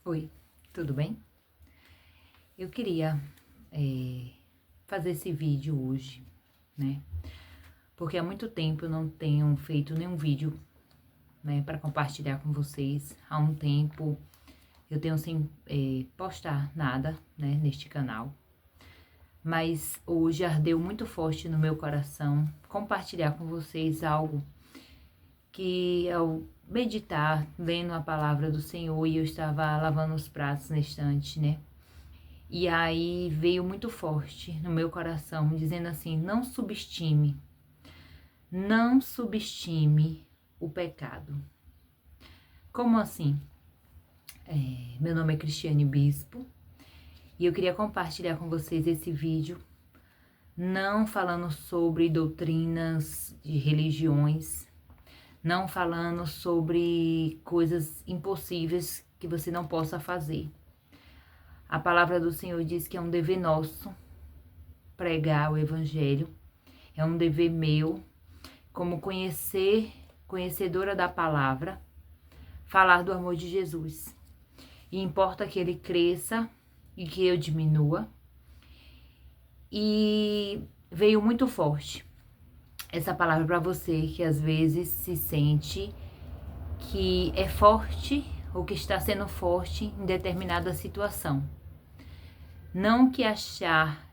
Oi, tudo bem? Eu queria fazer esse vídeo hoje, né? Porque há muito tempo eu não tenho feito nenhum vídeo, né, para compartilhar com vocês. Há um tempo eu tenho sem postar nada, né, neste canal. Mas hoje ardeu muito forte no meu coração compartilhar com vocês algo que ao meditar, lendo a palavra do Senhor, e eu estava lavando os pratos na estante, né? E aí veio muito forte no meu coração, dizendo assim: não subestime o pecado. Como assim? Meu nome é Cristiane Bispo e eu queria compartilhar com vocês esse vídeo, não falando sobre doutrinas de religiões, não falando sobre coisas impossíveis que você não possa fazer. A palavra do Senhor diz que é um dever nosso pregar o Evangelho, é um dever meu, como conhecedora da palavra, falar do amor de Jesus. E importa que ele cresça e que eu diminua. E veio muito forte essa palavra para você que às vezes se sente que é forte ou que está sendo forte em determinada situação. Não que achar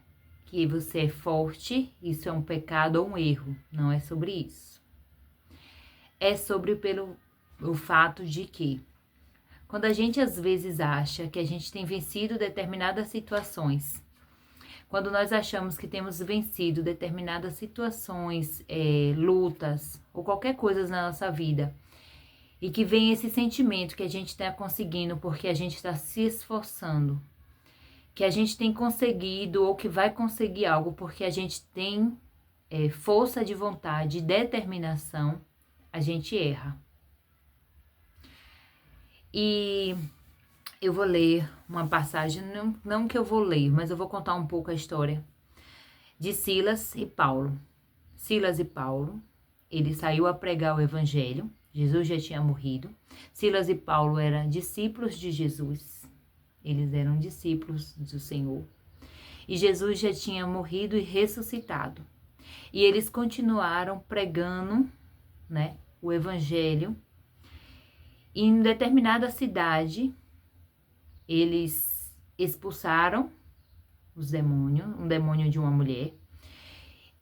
que você é forte, isso é um pecado ou um erro. Não é sobre isso. É sobre o fato de que, quando a gente às vezes acha que a gente tem vencido determinadas situações, quando nós achamos que temos vencido determinadas situações, lutas ou qualquer coisa na nossa vida, e que vem esse sentimento que a gente está conseguindo porque a gente está se esforçando, que a gente tem conseguido ou que vai conseguir algo porque a gente tem força de vontade, determinação, a gente erra. E eu vou ler uma passagem, não que eu vou ler, mas eu vou contar um pouco a história de Silas e Paulo. Silas e Paulo, ele saiu a pregar o evangelho, Jesus já tinha morrido. Silas e Paulo eram discípulos de Jesus, eles eram discípulos do Senhor. E Jesus já tinha morrido e ressuscitado. E eles continuaram pregando, né, o evangelho. E em determinada cidade, eles expulsaram os demônios, um demônio de uma mulher,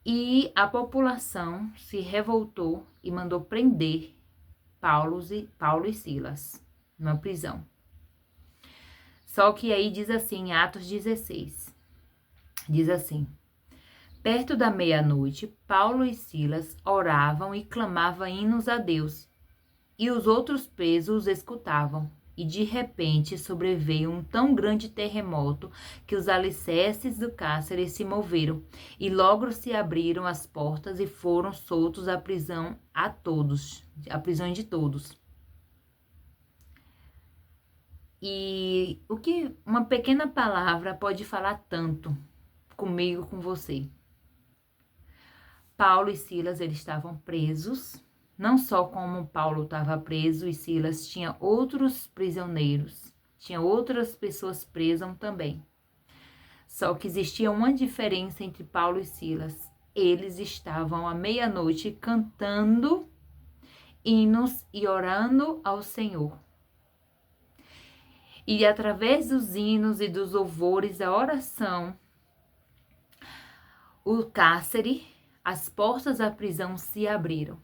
e a população se revoltou e mandou prender Paulo e Silas numa prisão. Só que aí diz assim, em Atos 16, diz assim: perto da meia-noite, Paulo e Silas oravam e clamavam hinos a Deus, e os outros presos os escutavam. E de repente sobreveio um tão grande terremoto que os alicerces do cárcere se moveram, e logo se abriram as portas e foram soltos à prisão de todos. E o que uma pequena palavra pode falar tanto comigo, com você? Paulo e Silas, eles estavam presos. Não só como Paulo estava preso e Silas, tinha outros prisioneiros, tinha outras pessoas presas também. Só que existia uma diferença entre Paulo e Silas. Eles estavam à meia-noite cantando hinos e orando ao Senhor. E através dos hinos e dos louvores, a oração, o cárcere, as portas da prisão se abriram.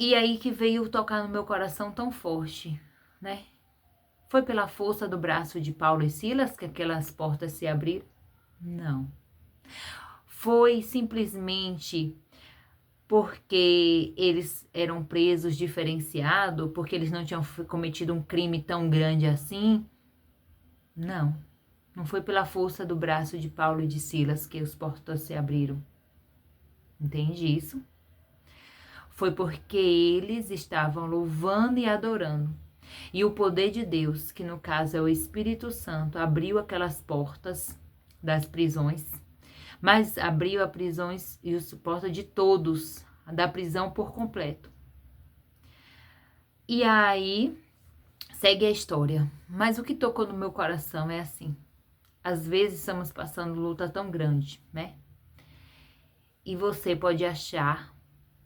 E aí que veio tocar no meu coração tão forte, né? Foi pela força do braço de Paulo e Silas que aquelas portas se abriram? Não. Foi simplesmente porque eles eram presos diferenciados, porque eles não tinham cometido um crime tão grande assim? Não. Não foi pela força do braço de Paulo e de Silas que as portas se abriram. Entende isso? Foi porque eles estavam louvando e adorando. E o poder de Deus, que no caso é o Espírito Santo, abriu aquelas portas das prisões, mas abriu as prisões e as portas de todos, da prisão por completo. E aí Segue a história. Mas o que tocou no meu coração é assim. Às vezes estamos passando luta tão grande, né? E você pode achar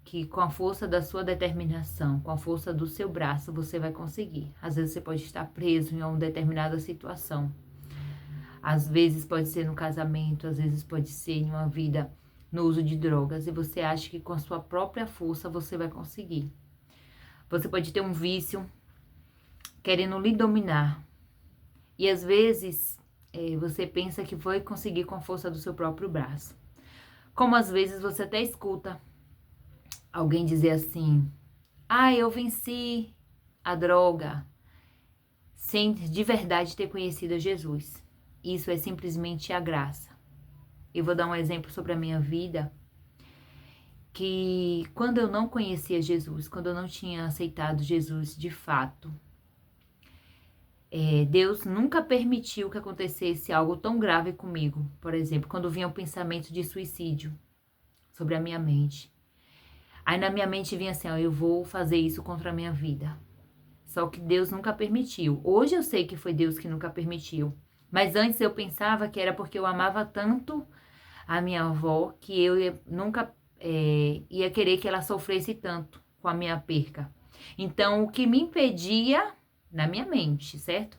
que com a força da sua determinação, com a força do seu braço, você vai conseguir. Às vezes você pode estar preso em uma determinada situação. Às vezes pode ser no casamento, às vezes pode ser em uma vida no uso de drogas. E você acha que com a sua própria força você vai conseguir. Você pode ter um vício querendo lhe dominar. E às vezes você pensa que vai conseguir com a força do seu próprio braço. Como às vezes você até escuta alguém dizer assim: ah, eu venci a droga, sem de verdade ter conhecido a Jesus. Isso é simplesmente a graça. Eu vou dar um exemplo sobre a minha vida, que quando eu não conhecia Jesus, quando eu não tinha aceitado Jesus de fato, Deus nunca permitiu que acontecesse algo tão grave comigo. Por exemplo, quando vinha o pensamento de suicídio sobre a minha mente. Aí na minha mente vinha assim, ó, eu vou fazer isso contra a minha vida. Só que Deus nunca permitiu. Hoje eu sei que foi Deus que nunca permitiu. Mas antes eu pensava que era porque eu amava tanto a minha avó que eu nunca ia querer que ela sofresse tanto com a minha perca. Então o que me impedia, na minha mente, certo?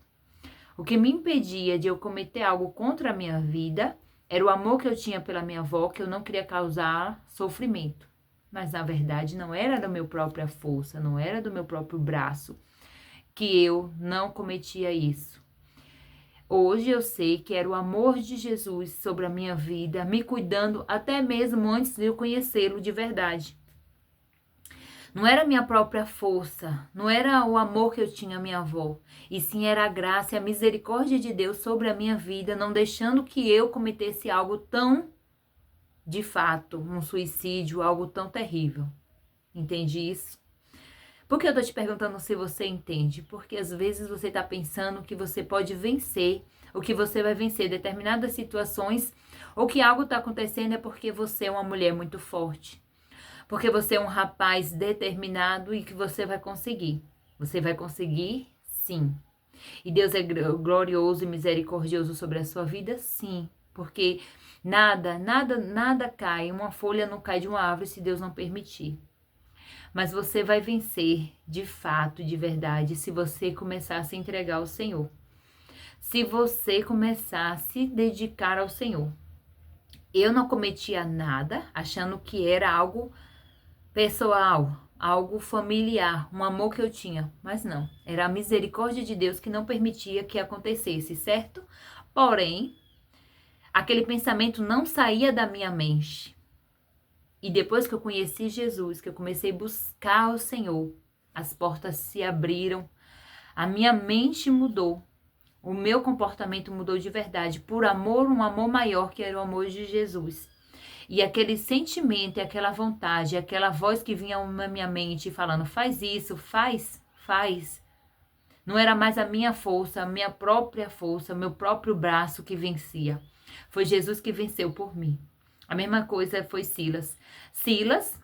O que me impedia de eu cometer algo contra a minha vida era o amor que eu tinha pela minha avó, que eu não queria causar sofrimento. Mas na verdade não era da minha própria força, não era do meu próprio braço que eu não cometia isso. Hoje eu sei que era o amor de Jesus sobre a minha vida, me cuidando até mesmo antes de eu conhecê-lo de verdade. Não era a minha própria força, não era o amor que eu tinha à minha avó, e sim era a graça e a misericórdia de Deus sobre a minha vida, não deixando que eu cometesse algo tão, de fato, um suicídio, algo tão terrível. Entende isso? Por que eu tô te perguntando se você entende? Porque às vezes você tá pensando que você pode vencer, ou que você vai vencer determinadas situações, ou que algo tá acontecendo é porque você é uma mulher muito forte. Porque você é um rapaz determinado e que você vai conseguir. Você vai conseguir, sim. E Deus é glorioso e misericordioso sobre a sua vida, sim. Porque nada cai, uma folha não cai de uma árvore se Deus não permitir. Mas você vai vencer de fato, de verdade, se você começar a se entregar ao Senhor. Se você começar a se dedicar ao Senhor. Eu não cometia nada achando que era algo pessoal, algo familiar, um amor que eu tinha, mas não, era a misericórdia de Deus que não permitia que acontecesse, certo? Porém, aquele pensamento não saía da minha mente. E depois que eu conheci Jesus, que eu comecei a buscar o Senhor, as portas se abriram, a minha mente mudou, o meu comportamento mudou de verdade, por amor, um amor maior que era o amor de Jesus. E aquele sentimento, aquela vontade, aquela voz que vinha na minha mente falando, faz isso, faz. Não era mais a minha força, a minha própria força, meu próprio braço que vencia. Foi Jesus que venceu por mim. A mesma coisa foi Silas. Silas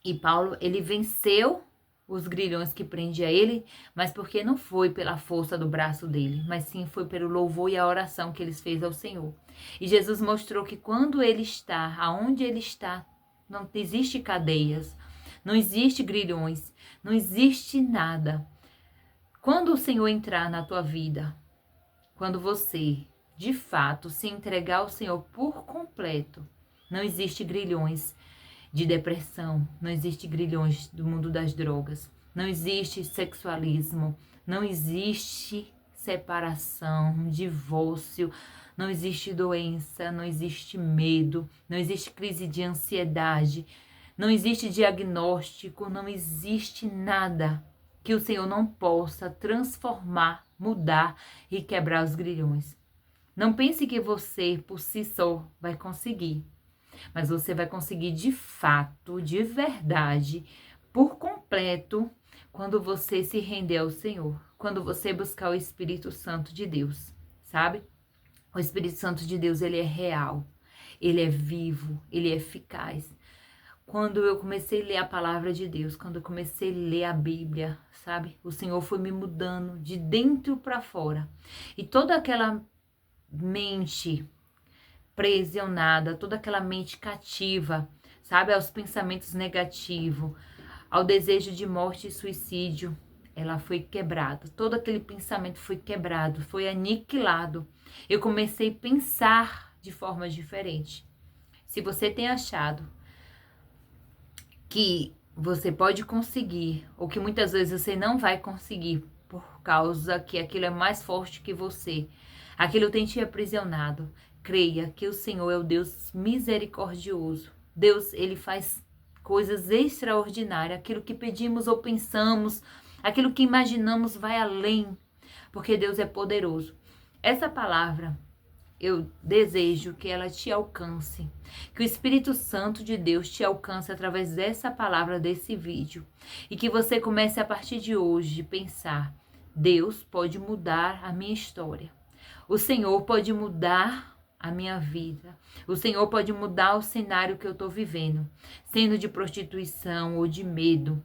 e Paulo, ele venceu os grilhões que prendia ele, mas porque não foi pela força do braço dele, mas sim foi pelo louvor e a oração que eles fez ao Senhor. E Jesus mostrou que quando ele está, aonde ele está, não existe cadeias, não existe grilhões, não existe nada. Quando o Senhor entrar na tua vida, quando você, de fato, se entregar ao Senhor por completo, não existe grilhões de depressão, não existe grilhões do mundo das drogas, não existe sexualismo, não existe separação, divórcio, não existe doença, não existe medo, não existe crise de ansiedade, não existe diagnóstico, não existe nada que o Senhor não possa transformar, mudar e quebrar os grilhões. Não pense que você, por si só, vai conseguir. Mas você vai conseguir de fato, de verdade, por completo, quando você se render ao Senhor. Quando você buscar o Espírito Santo de Deus, sabe? O Espírito Santo de Deus, ele é real, ele é vivo, ele é eficaz. quando eu comecei a ler a palavra de Deus, quando eu comecei a ler a Bíblia, sabe? O Senhor foi me mudando de dentro para fora. E toda aquela mente aprisionada, toda aquela mente cativa, sabe? Aos pensamentos negativos, ao desejo de morte e suicídio, ela foi quebrada. Todo aquele pensamento foi quebrado, foi aniquilado. Eu comecei a pensar de forma diferente. Se você tem achado que você pode conseguir, ou que muitas vezes você não vai conseguir, por causa que aquilo é mais forte que você, aquilo tem te aprisionado, creia que o Senhor é o Deus misericordioso. Deus, Ele faz coisas extraordinárias. Aquilo que pedimos ou pensamos, aquilo que imaginamos vai além, porque Deus é poderoso. Essa palavra, eu desejo que ela te alcance, que o Espírito Santo de Deus te alcance através dessa palavra, desse vídeo, e que você comece a partir de hoje a pensar: Deus pode mudar a minha história, o Senhor pode mudar a minha vida, o Senhor pode mudar o cenário que eu estou vivendo, sendo de prostituição ou de medo,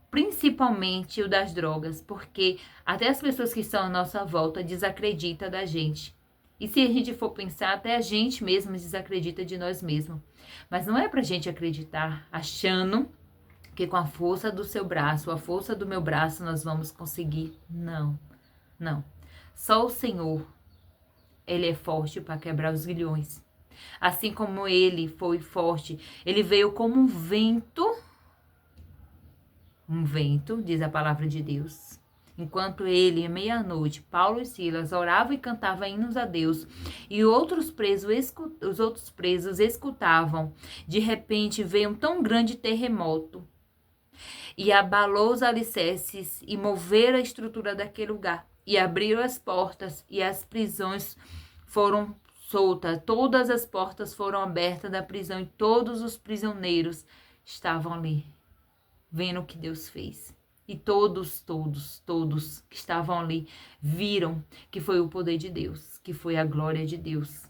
principalmente o das drogas, porque até as pessoas que estão à nossa volta desacreditam da gente. E se a gente for pensar, até a gente mesmo desacredita de nós mesmos. Mas não é pra gente acreditar achando que com a força do seu braço, a força do meu braço, nós vamos conseguir. Não, não. Só o Senhor, Ele é forte para quebrar os grilhões. Assim como Ele foi forte, Ele veio como um vento, diz a palavra de Deus. Enquanto ele, à meia-noite, Paulo e Silas oravam e cantavam hinos a Deus, e os outros presos escutavam, de repente veio um tão grande terremoto, e abalou os alicerces, e moveram a estrutura daquele lugar, e abriram as portas, e as prisões foram soltas, todas as portas foram abertas da prisão, e todos os prisioneiros estavam ali, vendo o que Deus fez. E todos que estavam ali viram que foi o poder de Deus, que foi a glória de Deus,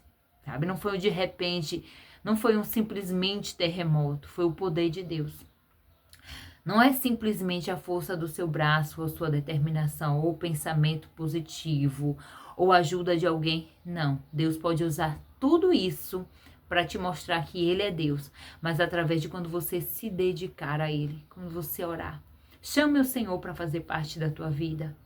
sabe? Não foi de repente, não foi um simplesmente terremoto, foi o poder de Deus. Não é simplesmente a força do seu braço, ou a sua determinação, ou pensamento positivo, ou ajuda de alguém. Não, Deus pode usar tudo isso para te mostrar que Ele é Deus, mas através de quando você se dedicar a Ele, quando você orar. Chame o Senhor para fazer parte da tua vida,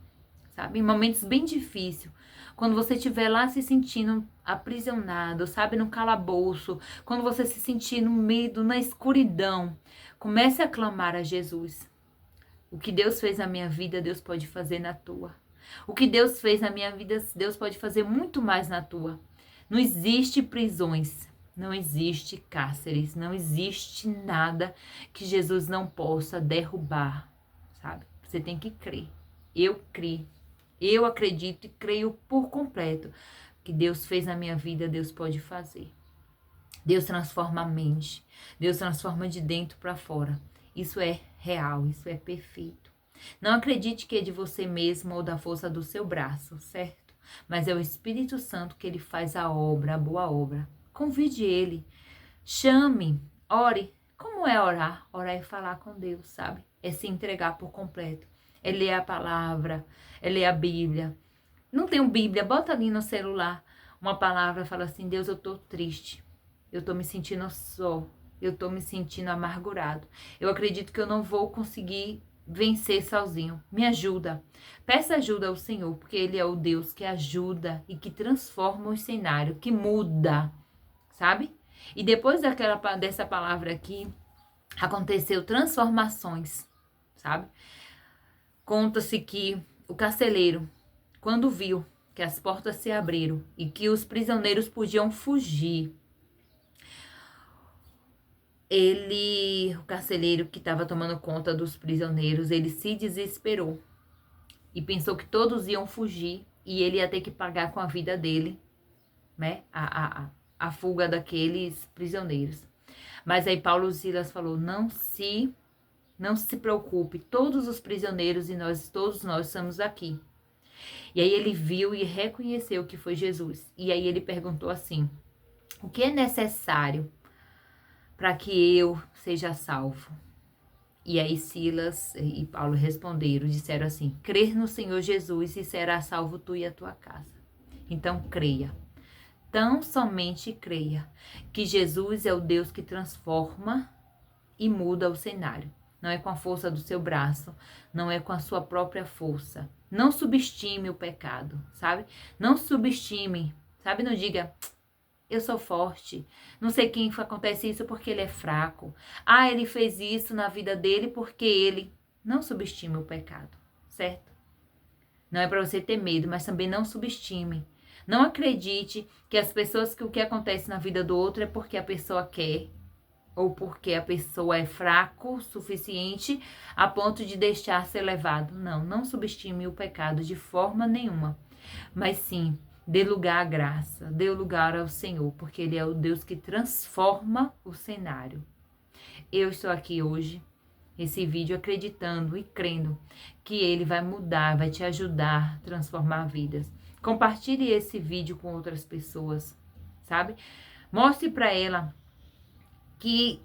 sabe? Em momentos bem difíceis, quando você estiver lá se sentindo aprisionado, sabe? No calabouço, quando você se sentir no medo, na escuridão, comece a clamar a Jesus. O que Deus fez na minha vida, Deus pode fazer na tua. O que Deus fez na minha vida, Deus pode fazer muito mais na tua. Não existe prisões, não existe cárceres, não existe nada que Jesus não possa derrubar, sabe? Você tem que crer. Eu creio, eu acredito e creio por completo que Deus fez na minha vida, Deus pode fazer. Deus transforma a mente, Deus transforma de dentro para fora. Isso é real, isso é perfeito. Não acredite que é de você mesmo ou da força do seu braço, certo? Mas é o Espírito Santo que Ele faz a obra, a boa obra. Convide Ele, chame, ore. Como é orar? Orar é falar com Deus, sabe? É se entregar por completo. É ler a palavra, é ler a Bíblia. Não tem Bíblia? Bota ali no celular uma palavra, fala assim: Deus, eu tô triste. Eu tô me sentindo só. Eu tô me sentindo amargurado. Eu acredito que eu não vou conseguir vencer sozinho. Me ajuda. Peça ajuda ao Senhor, porque Ele é o Deus que ajuda e que transforma o cenário, que muda, sabe? E depois dessa palavra aqui, aconteceu transformações, sabe? Conta-se que o carcereiro, quando viu que as portas se abriram e que os prisioneiros podiam fugir, o carcereiro que estava tomando conta dos prisioneiros, ele se desesperou e pensou que todos iam fugir e ele ia ter que pagar com a vida dele, né, a fuga daqueles prisioneiros. Mas aí Paulo e Silas falou: não se preocupe, todos os prisioneiros e todos nós estamos aqui. E aí ele viu e reconheceu que foi Jesus. E aí ele perguntou assim: o que é necessário para que eu seja salvo. E aí Silas e Paulo responderam, disseram assim: crer no Senhor Jesus e será salvo tu e a tua casa. Então creia, tão somente creia, que Jesus é o Deus que transforma e muda o cenário. Não é com a força do seu braço, não é com a sua própria força. Não subestime o pecado, sabe? Não subestime, sabe? Não diga: eu sou forte. Não sei quem acontece isso porque ele é fraco. Ah, ele fez isso na vida dele porque ele... Não subestime o pecado, certo? Não é para você ter medo, mas também não subestime. Não acredite que as pessoas, que o que acontece na vida do outro é porque a pessoa quer ou porque a pessoa é fraco o suficiente a ponto de deixar ser levado. Não, não subestime o pecado de forma nenhuma. Mas sim, dê lugar à graça, dê lugar ao Senhor, porque Ele é o Deus que transforma o cenário. Eu estou aqui hoje, esse vídeo, acreditando e crendo que Ele vai mudar, vai te ajudar a transformar vidas. Compartilhe esse vídeo com outras pessoas, sabe? Mostre para ela que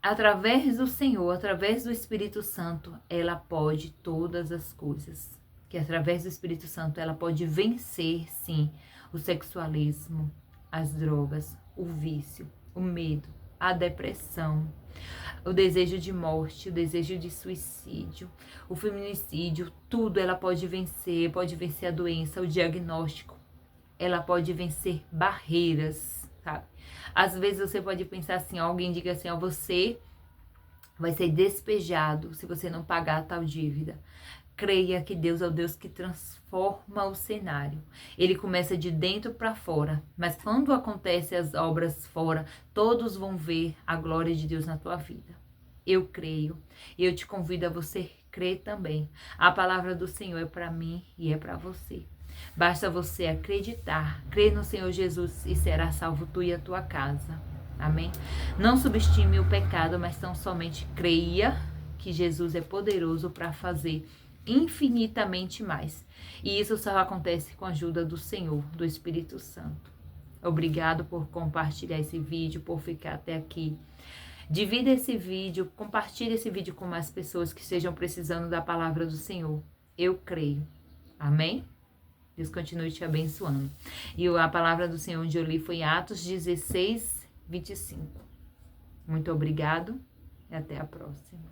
através do Senhor, através do Espírito Santo, ela pode todas as coisas. Que através do Espírito Santo ela pode vencer, sim, o sexualismo, as drogas, o vício, o medo, a depressão, o desejo de morte, o desejo de suicídio, o feminicídio, tudo ela pode vencer a doença, o diagnóstico. Ela pode vencer barreiras, sabe? Às vezes você pode pensar assim, alguém diga assim, ó, você vai ser despejado se você não pagar tal dívida. Creia que Deus é o Deus que transforma o cenário. Ele começa de dentro para fora, mas quando acontecem as obras fora, todos vão ver a glória de Deus na tua vida. Eu creio e eu te convido a você crer também. A palavra do Senhor é para mim e é para você. Basta você acreditar, crer no Senhor Jesus e será salvo tu e a tua casa. Amém? Não subestime o pecado, mas tão somente creia que Jesus é poderoso para fazer infinitamente mais. E isso só acontece com a ajuda do Senhor, do Espírito Santo. Obrigado por compartilhar esse vídeo, por ficar até aqui. Divida esse vídeo, compartilhe esse vídeo com mais pessoas que estejam precisando da palavra do Senhor. Eu creio. Amém? Deus continue te abençoando. E a palavra do Senhor onde eu li foi em Atos 16, 25. Muito obrigado e até a próxima.